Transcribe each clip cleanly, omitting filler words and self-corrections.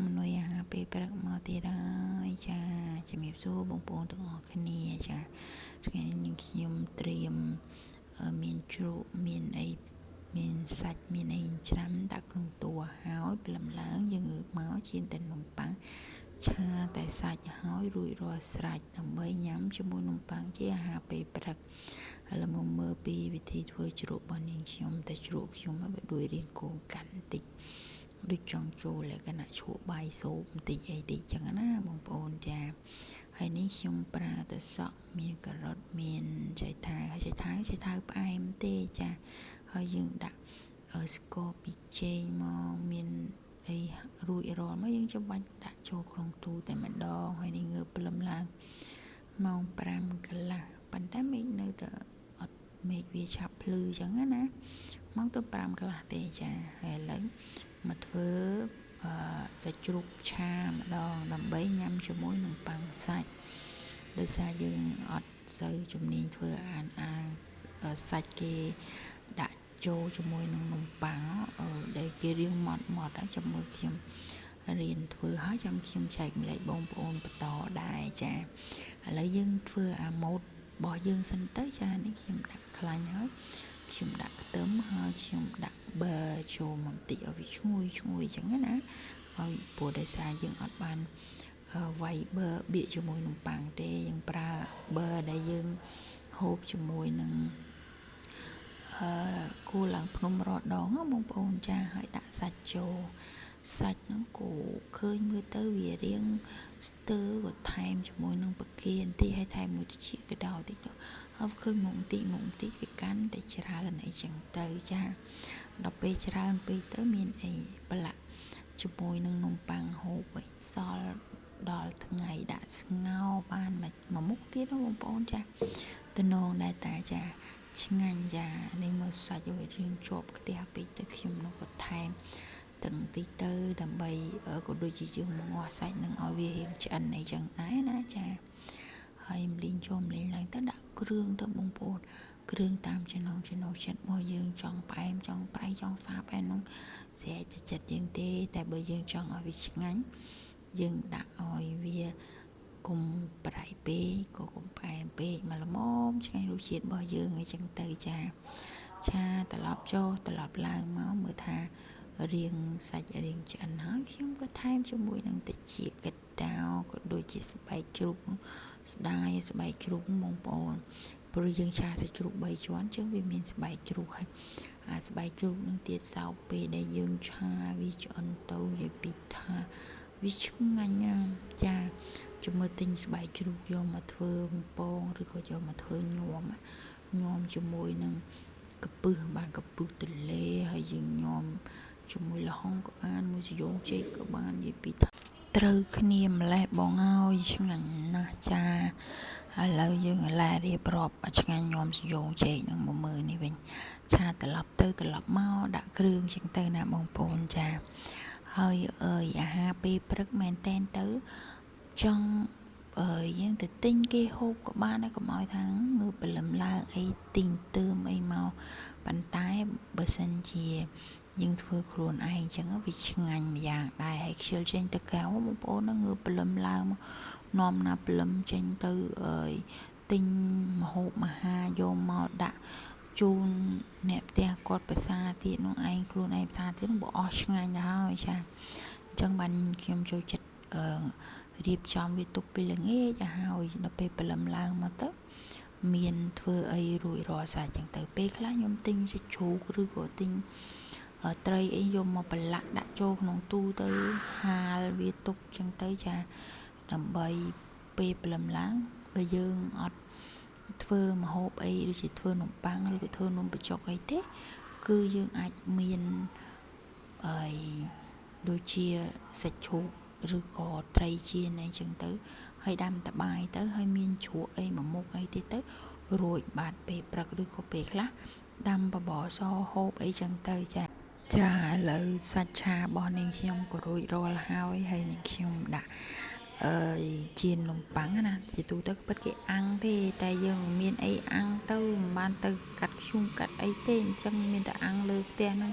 មនុយអាហារពេលព្រឹកមកទៀតហើយចាជំរាបសួរបងប្អូនទាំងអស់គ្នាចាថ្ងៃនេះខ្ញុំត្រៀមមានជ្រក់មានអីមានសាច់មានអីច្រាំដាក់ក្នុងតួហើយព្រលឹមឡើងយើងងើបមកជៀនតែនំប៉័ងឆាតែសាច់ហើយរួចរាល់ស្រេចដើម្បីញ៉ាំជាមួយនំប៉័ងជាអាហារពេលព្រឹកឥឡូវមកមើលពីវិធីធ្វើជ្រក់របស់នាងខ្ញុំតែជ្រក់ខ្ញុំឲ្យដូចរៀងកូនកាន់បន្តិចដូចចង់ចូលលក្ខណៈឈក់បាយសូបបន្តិចអីតិចចឹងណាបងប្អូនចាហើយនេះខ្ញុំប្រើទៅសក់មានការ៉ុតមានចៃថាវហើយចៃថាវផ្អែមទេចាហើយយើងដាក់ស្ករពីចេងមកមានអីរួចរាល់មកយើងចាំបាច់ដាក់ចូលក្នុងទូតែម្ដងហើយនេះងើបព្រលឹមឡើងម៉ោង5កន្លះប៉ុន្តែមេឃនៅតែអត់មេឃវាឆាប់ភ្លឺចឹងណាម៉ោងទៅ5កន្លះទេចាហើយឥឡូវមកធ្វើសាច់ជ្រូកឆាម្ដងដើម្បីញ៉ាំជាមួយនឹងប៉ាំងសាច់ដោយសារយើងអត់សូវជំនាញធ្វើអាសាច់គេដាក់ចូលជាមួយនឹងនំប៉័ងដែលគេរៀងម៉ត់ចាំមើលខ្ញុំរៀនធ្វើហើយចាំខ្ញុំចែកម្លែកបងប្អូនបន្តដែរចាឥឡូវយើងធ្វើអាម៉ូតរបស់យើងសិនទៅចានេះខ្ញុំដាក់ខ្លាញ់ហើយខ្ញុំដាក់ខ្ទឹមហើយខ្ញុំដាក់ប៊ឺចូលបន្តិចឲ្យវាឈ្ងុយចឹងណាហើយព្រោះដោយសារយើងអត់បានវាយប៊ឺបៀកជាមួយនំប៉័ងទេយើងប្រើប៊ឺដែលយើងហូបជាមួយនឹងគូឡើងភ្នំរត់ដងបងប្អូនចាហើយដាក់សាច់ចូលសាច់ហ្នឹងគូឃើញមើលទៅវារៀងស្ទើរក៏ថែមជាមួយនឹងបកាបន្តិចហើយថែមមួយជីកដោតិចទៅហើយឃើញមុខបន្តិចវាកាន់តែច្រើនអីចឹងទៅចាដល់ពេលច្រើនពេកទៅមានអីប្រឡាក់ជាមួយនឹងនំប៉័ងហូបវិញសល់ដល់ថ្ងៃដាក់ស្ងោរបានមួយមុខទៀតបងប្អូនចាតំណងដែរតាចាឆ្ងាញ់ចានេះមើលសាច់ឲ្យរៀងជាប់ខ្ទះពេកទៅខ្ញុំនោះក៏ថែមទាំងតិចទៅដើម្បីក៏ដូចជាយើងងាស់សាច់នឹងឲ្យវារៀងឆ្អិនអីចឹងដែរណាចាហើយម្លេងចូលម្លេងឡើងទៅដាក់គ្រឿងទៅបងប្អូនគ្រឿងតាមចំណង់ចិត្តរបស់យើងចង់ផ្អែមចង់ប្រៃចង់សាបឯនោះស្រេចទៅចិត្តយើងទេតែបើយើងចង់ឲ្យវាឆ្ងាញ់យើងដាក់ឲ្យវាកុំប្រៃពេកក៏កុំផ្អែមពេកមកល្មមឆ្ងាញ់រសជាតិរបស់យើងអីចឹងទៅចាឆាត្រឡប់ចូលត្រឡប់ឡើងមកមើលថារៀងសាច់រៀងឆ្អិនហើយខ្ញុំក៏ថែមជាមួយនឹងតិចកាដោក៏ដូចជាស្បែកជ្រូកស្ដាយស្បែកជ្រូកបងប្អូនព្រោះយើងឆាសាច់ជ្រូក3ជាន់ចឹងវាមានស្បែកជ្រូកហើយអាស្បែកជ្រូកនឹងទៀតសោកពេលដែលយើងឆាវាឆ្អិនទៅនិយាយពីថាវាឆ្ងាញ់ណាស់ចាជំមើទិញស្បែកជ្រូកយកមកធ្វើបំពងឬក៏យកមកធ្វើញោមជាមួយនឹងកពឹសបានកពឹសទលេហើយយើងញោមជាមួយល្ហុងក៏បានមួយសយោងចេកក៏បាននិយាយពីថាត្រូវគ្នាម្លេះបងហើយឆ្ងាញ់ណាស់ចាឥឡូវយើងឡារៀបរាប់ឆ្ងាញ់ញោមសយោងចេកនឹងមកមើលនេះវិញឆាត្រឡប់ទៅត្រឡប់មកដាក់គ្រឿងចឹងទៅណាបងប្អូនចាហើយអាហារពេលព្រឹកមែនតែនទៅចង់យើងទៅទិញគេហូបក៏បានដែរកុំឲ្យថាងើបព្រលឹមឡើងអីទិញទើមអីមកប៉ុន្តែបើសិនជាយើងធ្វើខ្លួនឯងចឹងវាឆ្ងាញ់ម្យ៉ាងដែរហើយខ្ជិលចេញទៅកៅបងប្អូនងើបព្រលឹមឡើងមកនាំណាព្រលឹមចេញទៅទិញម្ហូបអាហារយកមកដាក់ជូនអ្នកផ្ទះគាត់ភាសាទៀតនោះឯងខ្លួនឯងភាសាទៀតនោះបើអស់ឆ្ងាញ់ទៅហើយចាអញ្ចឹងបានខ្ញុំចូលចិត្តរៀបចំវាទុកពេលល្ងាចហើយដល់ពេលព្រលឹមឡើងមកទៅមានធ្វើអីរួចរាល់សាច់ចឹងទៅពេលខ្លះខ្ញុំទិញសាច់ជ្រូកឬក៏ទិញត្រីអីយកមកប្រឡាក់ដាក់ចូលក្នុងទូទៅហាលវាទុកចឹងទៅចាដើម្បីពេលព្រលឹមឡើងបើយើងអត់ធ្វើម្ហូបអីដូចជាធ្វើនំប៉័ងឬក៏ធ្វើនំបញ្ចុកអីទេគឺយើងអាចមានដូចជាសាច់ជ្រូកឬក៏ត្រីចៀនអីចឹងទៅហើយដាំតបាយទៅហើយមានជ្រក់អីមួយមុខអីទៀតទៅរួចបាត់ពេលព្រឹកឬក៏ពេលខ្លះដាំបបរសហូបអីចឹងទៅចាឥឡូវសាច់ឆារបស់នាងខ្ញុំក៏រួចរាល់ហើយនាងខ្ញុំដាក់ជៀននំប៉័ងណាជាទូទៅពិតគេអាំងទេតែយើងមានអីអាំងទៅមិនបានទៅកាត់ឈូងកាត់អីទេអញ្ចឹងមានតែអាំងលើផ្ទះហ្នឹង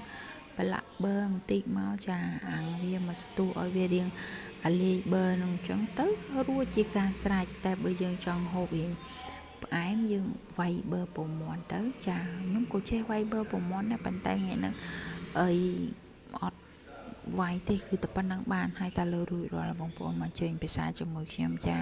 ប្រឡាក់ប៊ឺបន្តិចមកចាអាំងវាមកស្ទុះឲ្យវារៀងអាលាយប៊ឺនឹងអញ្ចឹងទៅរួចជាការស្រេចតែបើយើងចង់ហូបវាផ្អែមយើងវាយប៊ឺពងមាន់ទៅចាខ្ញុំក៏ចេះវាយប៊ឺពងមាន់ដែរប៉ុន្តែថ្ងៃហ្នឹងអីអត់វាយទេគឺតែប៉ុណ្្នឹងបានហើយតែលើរួចរាល់បងប្អូនមកជើញភាសាជាមួយខ្ញុំចា